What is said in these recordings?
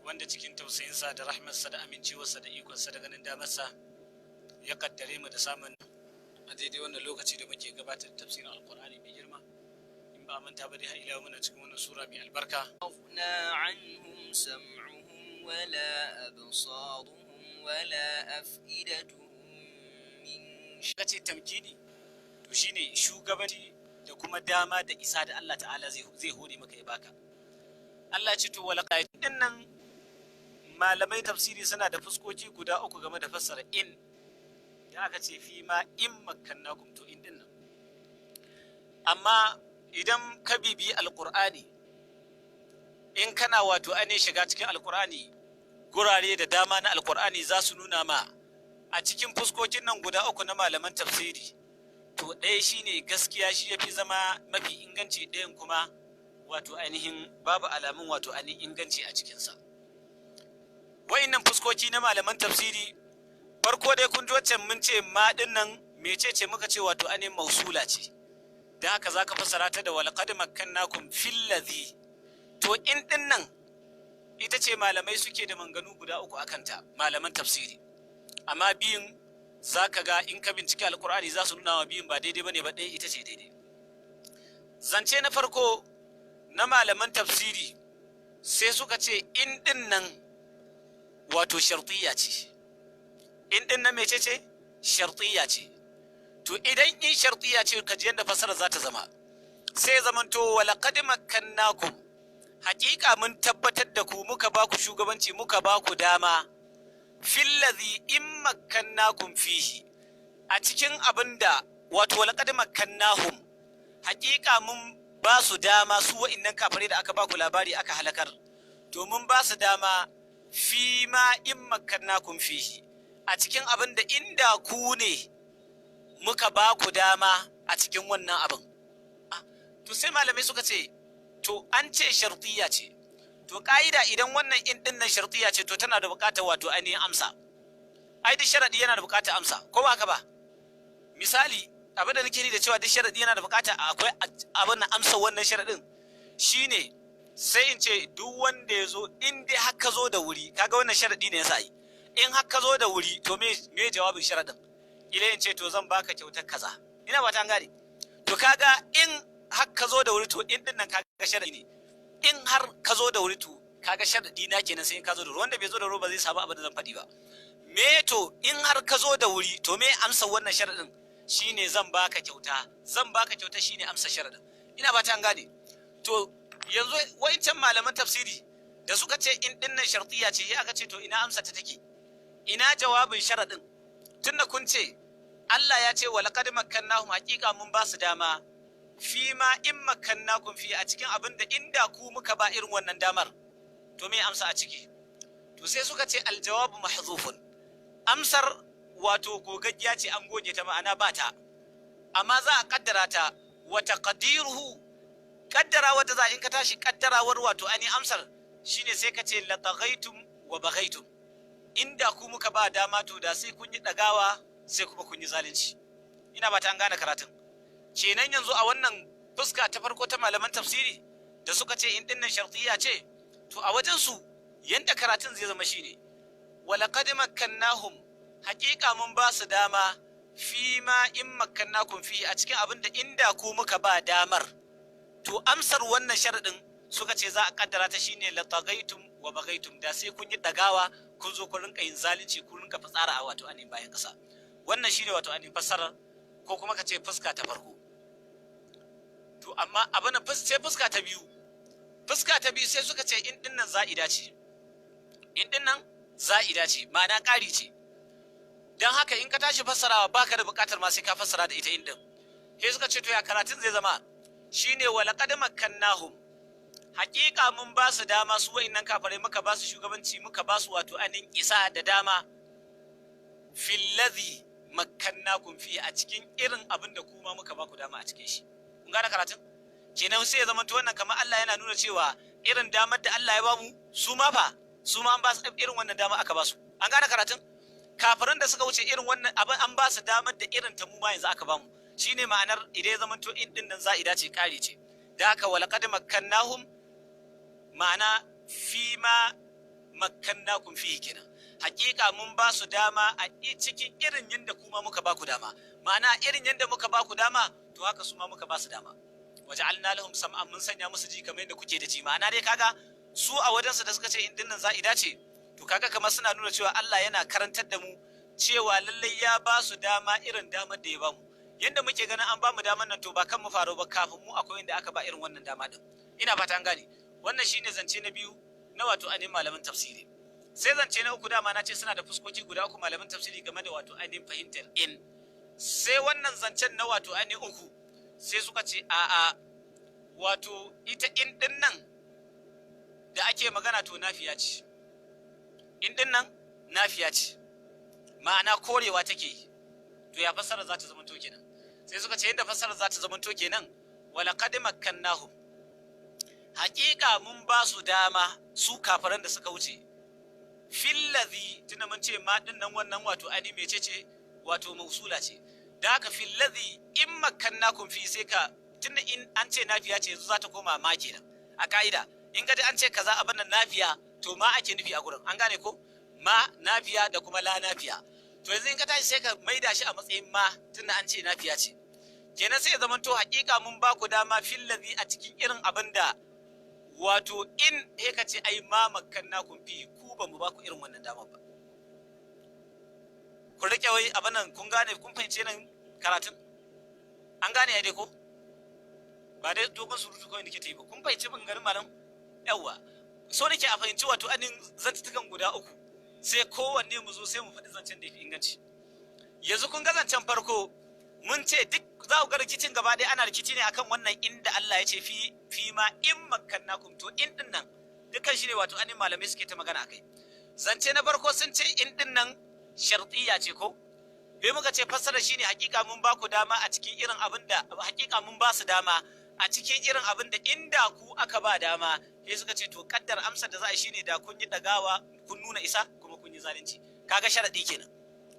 wanda cikin tausayinsa da rahmarsa da amincewarsa da ikonsa da ganin damarsa ya kaddare mu da samun a daidai wannan lokaci da muke gabatar da tafsirin alkur'ani mai girma. In ba manta ba dai har ila muna cikin wannan sura mai albarka. anhum sam'uhum wala absaruhum wala afidatuhum min kace tamkini to shine shugabanci da kuma dama da isa da Allah ta'ala zai hore maka ya baka. Allah ce to wala qaidin nan malamai tafsiri suna da fuskoki guda uku game da fassara in da aka ce fi ma in makkannakum to in din nan. Amma idan ka bibi alqur'ani in kana wato ane shiga cikin alqur'ani gurare da dama na alqur'ani za su nuna ma a cikin fuskokin nan guda uku na malaman tafsiri to ɗaya shine gaskiya shi yafi zama mafi inganci, ɗayan kuma wato ainihin babu alamun wato ainihin inganci a cikinsa. Wa'innan fuskoki na malaman tafsiri farko dai kun ji waccan mun ce ma ɗin nan mecece muka ce wato ainihin mausula ce, da haka za ka fassara ta da walaqad makkannakum fil ladhi. To in ɗin nan ita ce malamai suke da manganu guda uku akanta, malaman tafsiri, amma biyun za ka ga in ka bincike alkur'ani za su nuna wa biyun ba daidai ba ne ba, ɗaya ita ce daidai. Zance na farko na malaman tafsiri sai suka ce in ɗin nan wato shartiyya ce. In ɗin nan mece ce? Shartiyya ce. To idan in shartiyya ce ka ji yadda fasara za ta zama, sai zamanto walaqad makkannakum, haƙiƙa mun tabbatar da ku, muka ba ku shugabanci, muka ba ku dama fillazi in makkannakum fihi, a cikin abinda wato walaqad makkannahum, haƙiƙa mun ba su dama su wa'innan kafare da aka ba ku labari aka halakar, to mun ba su dama fi ma in makkannakum fihi, a cikin abinda inda ku ne muka ba ku dama a cikin wannan abin. To sai malamai suka ce to an ce shartiyya ce, to ka'ida idan wannan in din nan shartiya ce to tana da bukatar wato ainihin amsa. Ai duk sharadi yana da bukatar amsa, ko ba haka ba? Misali abin da nake ni da cewa duk sharadi yana da bukatar akwai abin na amsa wannan sharadin shine sai in ce duk wanda ya zo in dai har ka zo da wuri, kaga wannan sharadi ne yasa yi. In har ka zo da wuri to me jawabin sharadin? Ila in ce to zan baka kyautar kaza. Ina ba ta gane. To kaga in har ka zo da wuri to in din nan kaga sharadi ne. In har ka zo da wuri to kaga sharadi na kenan sai in ka zo da wuri, wanda bai zo da wuri ba zai samu abin da zan faɗi ba. Me to in har ka zo da wuri to me amsa wannan sharadin shine zan baka kyauta shine amsa sharadin. Ina ba ta gane. To yanzu wancan malaman tafsiri da suka ce in dinnan shartiya ce, aka ce to ina amsa ta take, ina jawabin sharadin? Tunda kun ce Allah ya ce wa laqad makkannahum, haqiqa mun ba su dama fi ma in makkannakum fi, a cikin abin da inda ku muka ba irin wannan damar to me amsa a ciki? To sai suka ce aljawabu mahzufun, amsar wato gogaggiya ce, an goge ta, ma'ana ba ta, amma za a kaddara ta. Wa taqdiruhu, kaddara wadda za in ka tashi kaddarawar wato ani amsar shine sai ka ce la taghaytum wa baghaytum, inda ku muka ba dama to da sai kun yi dagawa sai kuma kun yi zalunci. Ina ba ta an gane karatun. Kenan yanzu a wannan fuska ta farko ta malaman tafsiri da suka ce in dinnan shartiyya ce, to a wajen su yanda karatun zai zama shine walaqad makkannahum, haqiqa mun ba su dama fi ma in makkannakum fi, a cikin abin da inda ku muka ba damar, to amsar wannan sharadin suka ce za a kaddara ta shine la tagaitum wa bagaitum, da sai kun yi dagawa kun zo kun rinka yin zalunci, kun rinka fitsara a wato anin bayan kasa. Wannan shine wato anin fassarar, ko kuma ka ce fuska ta farko. To amma abin da sai fuska ta biyu sai suka ce in dinnan za'ida ce, in dinnan za'ida ce, ma'ana ƙari ce. Don haka in ka tashi fassarawa baka da buƙatar ma sai ka fassara da ita in din. Sai suka ce to ya karatun zai zama shine walaqad makkannahum, haƙiƙa mun ba su dama su wa'innan kafirai, muka ba su shugabanci, muka ba su wato anin isa da dama fil ladhi makkannakum fi, a cikin irin abin da kuma muka ba ku dama a cikin shi. Kun gane karatun? Kenan sai ya zama to wannan kamar Allah yana nuna cewa irin damar da Allah ya ba mu su ma an ba su irin wannan dama aka ba su. An gane karatun? Kafiran da suka wuce irin wannan abin an ba su damar da irin ta mu ma yanzu aka ba mu. Shine ma'anar idan ya zama to in din nan za'ida ce, kare ce. Da haka walaqad makkannahum, ma'ana fi ma makkannakum fihi kenan. Hakika mun ba su dama a cikin irin yanda kuma muka ba ku dama. Ma'ana irin yanda muka ba ku dama to haka su ma muka ba su dama. Waja'alna lahum sam'an, mun sanya musu ji kamar yadda kuke da ji. Ma'ana dai kaga su a wajensu da suka ce in dinnan za'ida ce, to kaga kamar suna nuna cewa Allah yana karantar da mu cewa lallai ya ba su dama irin damar da ya ba mu. Yanda muke ganin an ba mu damar nan to ba kan mu faro ba, kafin mu akwai inda aka ba irin wannan dama din. Ina fata an gane. Wannan shine zance na biyu na wato ainihin malamin tafsiri. Sai zance na uku, dama na ce suna da fuskoki guda uku malamin tafsiri game da wato ainihin fahimtar in. Sai wannan zancen na wato ainihin uku sai suka ce a'a, wato ita in din nan da ake magana to nafiya ce. In din nan nafiya ce, ma'ana korewa take yi. To ya fassara za ta zama to kenan? Sai suka ce yadda fassara za ta zama to kenan, wala qad makkannahum, haƙiƙa mun ba su dama su kafiran da suka wuce, fillazi, tuna mun ce ma din nan wannan wato ani mecece, wato mausula ce. Da haka fillazi in makkannakum fi, sai ka tunda in an ce nafiya ce yanzu za ta koma ma kenan a ka'ida. In ka ji an ce kaza abin nan nafiya, to ma ake nufi a gurin, an gane ko? Ma nafiya da kuma la nafiya. To yanzu in ka tashi sai ka maida shi a matsayin ma, tunda an ce nafiya ce. Kenan sai ya zama to haƙiƙa mun ba ku dama fillazi a cikin irin abin da wato in he ka ce ai ma makkannakum fi, ku ba mu ba ku irin wannan dama ba. Ku rike wai abin nan, kun gane, kun fahimce nan karatun? An gane ya dai ko? Ba dai dogon surutu kawai nake ta yi ba. Kun fahimci garin malam? Yawwa. So nake a fahimci wato anin zantutukan guda uku. Sai kowanne mu zo sai mu faɗi zancen da ya fi inganci. Yanzu kun ga zancen farko mun ce duk za ku ga rikicin gaba ɗaya ana rikici ne akan wannan inda Allah ya ce fi ma in makkannakum, to in din nan dukkan shi ne wato anin malamai suke ta magana akai. Zance na farko sun ce in din nan shartiyya ce ko? Bai muka ce fassara shine hakika mun ba ku dama a cikin irin abin da, hakika mun ba su dama a cikin irin abin da inda ku aka ba dama. Sai suka ce to kaddar amsar da za a yi shine da kun yi dagawa, kun nuna isa, kuma kun yi zalunci. Kaga sharadi kenan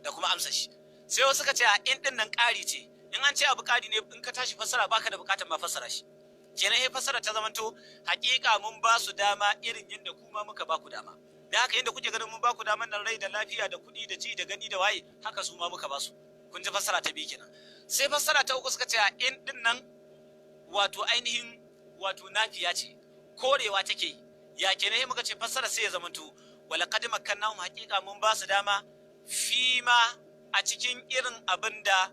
da kuma amsar shi. Sai wasu suka ce a in din nan ƙari ce. In an ce abu ƙari ne, in ka tashi fassara baka da bukatar ma fassara shi. Kenan sai fassara ta zamanto hakika mun ba su dama irin yadda kuma muka ba ku dama. Da haka yadda kuke ganin mun ba ku daman nan rai da lafiya da kuɗi da ji da gani da waye, haka su ma muka ba su. Kun ji fassara ta biyu kenan. Sai fassara ta uku suka ce a in din nan wato ainihin wato nafiya ce, korewa take yi. Ya kenan muka ce fassara sai ya zamanto wala qad makkannahum, haqiqa mun ba su dama fi ma a cikin irin abin da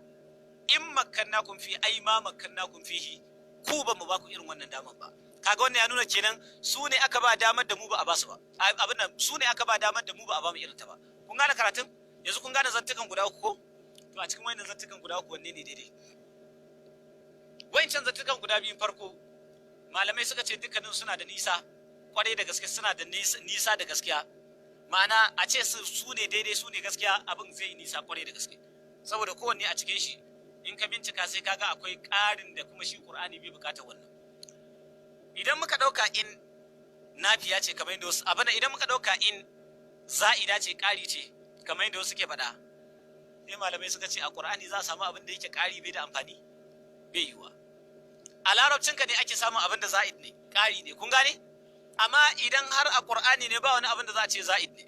in makkannakum fi ai ma makkannakum fihi, ku ba mu ba ku irin wannan daman ba. Kaga wannan ya nuna kenan su ne aka ba damar da mu ba a ba su ba. Abin nan su ne aka ba damar da mu ba a ba mu irin ta ba. Kun gane karatun? Yanzu kun gane zantukan guda uku ko? To a cikin wannan zantukan guda uku wanne ne daidai? Wancan zantukan guda biyun farko malamai suka ce dukkanin suna da nisa kwarai da gaske, suna da nisa da gaskiya. Ma'ana a ce su ne daidai, su ne gaskiya, abin zai yi nisa kwarai da gaske. Saboda kowanne a cikin shi in ka bincika sai kaga akwai ƙarin da kuma shi Qur'ani bai bukatar wannan. Idan muka ɗauka in nafiya ce kamar yadda wasu, abin idan muka ɗauka in za'ida ce, ƙari ce kamar yadda wasu ke faɗa, sai malamai suka ce a Qur'ani za a samu abin da yake ƙari bai da amfani, bai yiwuwa. A larabcinka ne ake samun abin da za'id ne, ƙari ne, kun gane? Amma idan har a Qur'ani ne ba wani abin da za a ce za'id ne.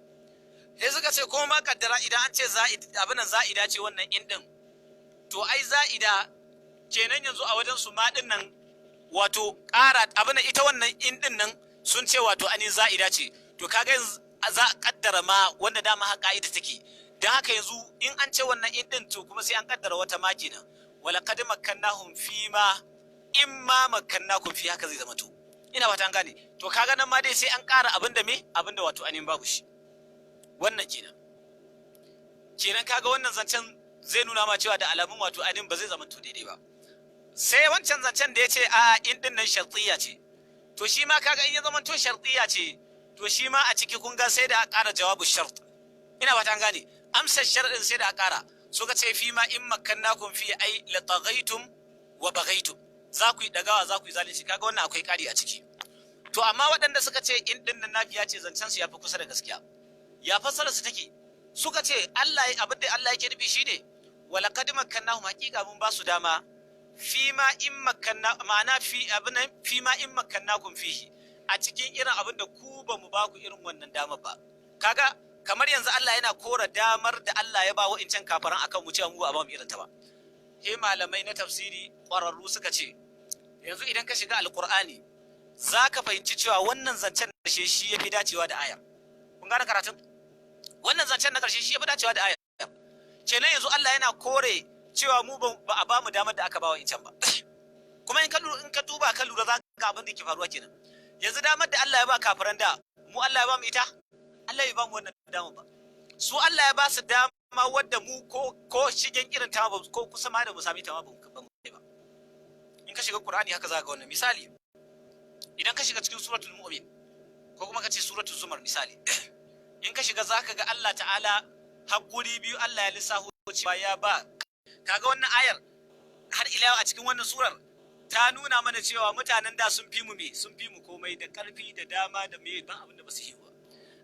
Sai suka ce kuma ma kaddara idan an ce za'id, abin nan za'ida ce wannan in din, to ai za'ida kenan yanzu a wajen su ma din nan wato ƙara abin da ita wannan in din nan sun ce wato anin za'ida ce. To kaga yanzu za a kaddara ma wanda dama haka ka'ida take. Dan haka yanzu in an ce wannan in din, to kuma sai an kaddara wata ma kenan. Wala qad makkannahum fi ma in ma makkannakum fi, haka zai zama to. Ina fata an gane. To kaga nan ma dai sai an ƙara abin da me, abin da wato anin babu shi. Wannan kenan kaga wannan zancen zai nuna ma cewa da alamun wato anin ba zai zama to daidai ba. Sai wancan zancen da ya ce a in din nan shartiyya ce, to shi ma kaga in ya zama to shartiyya ce, to shi ma a ciki kun ga sai da a ƙara jawabu shart. Ina fata an gane. Amsar sharɗin sai da a ƙara. Suka ce fi ma in makkannakum fi ai la taghaytum wa baghaytum, za ku yi dagawa, za ku yi zalunci. Kaga wannan akwai ƙari a ciki. To amma waɗanda suka ce in din nan nafiya ce, zancen su ya fi kusa da gaskiya. Ya fassara su take. Suka ce Allah, abin da Allah yake nufi shine wala qad makkannahum, haqiqa mun ba su dama fi ma in makkanna, ma'ana fi abin nan fi ma in makkannakum fihi, a cikin irin abin da ku ba mu ba ku irin wannan damar ba. Kaga kamar yanzu Allah yana kora damar da Allah ya ba wa incan kafaran akan mu cewa mu ba mu irin ta ba. He malamai na tafsiri ƙwararru suka ce yanzu idan ka shiga alkur'ani za ka fahimci cewa wannan zancen na ƙarshe shi ya fi dacewa da ayar. Kun gane karatun? Wannan zancen na ƙarshe shi ya fi dacewa da ayar. Kenan yanzu Allah yana kore cewa mu ba a ba mu damar da aka ba wa incan ba. Kuma in ka duba ka lura za ka abin da ke faruwa kenan. Yanzu damar da Allah ya ba kafiran da mu Allah ya ba mu ita? Allah ya ba mu wannan damar ba. Su Allah ya ba su dama wadda mu ko shigen irin ta ba ko kusa ma da mu sami ta ma ba mu ba. In ka shiga Qur'ani haka za ka ga wannan misali. Idan ka shiga cikin suratul mu'min ko kuma ka ce suratul zumar misali. In ka shiga za ka ga Allah ta'ala hakuri biyu Allah ya lissafo cewa ya ba. Kaga wannan ayar har ila a cikin wannan surar ta nuna mana cewa mutanen da sun fi mu komai da karfi da dama da me ba abin da ba su yi ba.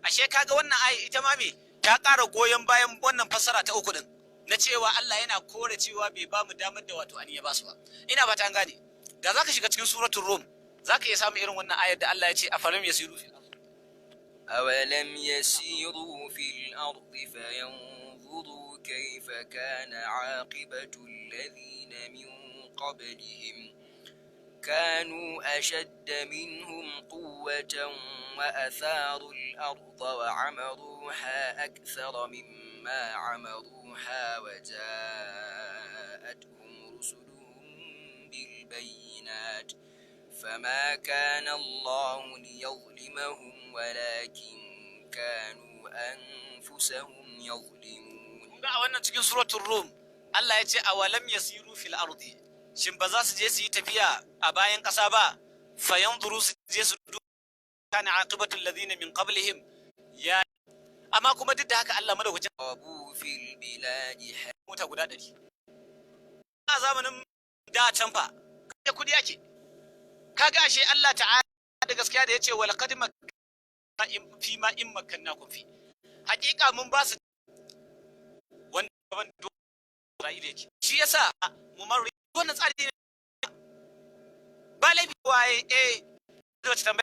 Ashe kaga wannan aya ita ma me ta ƙara goyon bayan wannan fassara ta uku din na cewa Allah yana kore cewa bai ba mu damar da wato an ya ba su ba. Ina ba ta gane. Da zaka shiga cikin suratul rum zaka iya samu irin wannan ayar da Allah ya ce afalam yasiru fil ard. أولم يسيروا في الأرض فينظروا كيف كان عاقبة الذين من قبلهم كانوا أشد منهم قوة وأثاروا الأرض وعمروها أكثر مما عمروها وجاءتهم رسلهم بالبينات فما كان الله ليظلمهم ولكن كانوا أنفسهم يظلمون. a wannan cikin suratul rum Allah ya ce awalam yasiru fil ardi shin ba za su je su yi tafiya a bayan ƙasa ba fayanzuru su je su kana aqibatul ladina min qablihim ya amma kuma duk da haka Allah madaukakin abu fil biladi mota guda 100 a zamanin da can fa kai kudi yake kaga ashe Allah ta'ala da gaskiya da yace wal qad fi ma in makannakum fi hakika mun ba su wannan Isra'ila yake shi yasa mu mari wannan tsari ne ba laifi waye da wata tambaya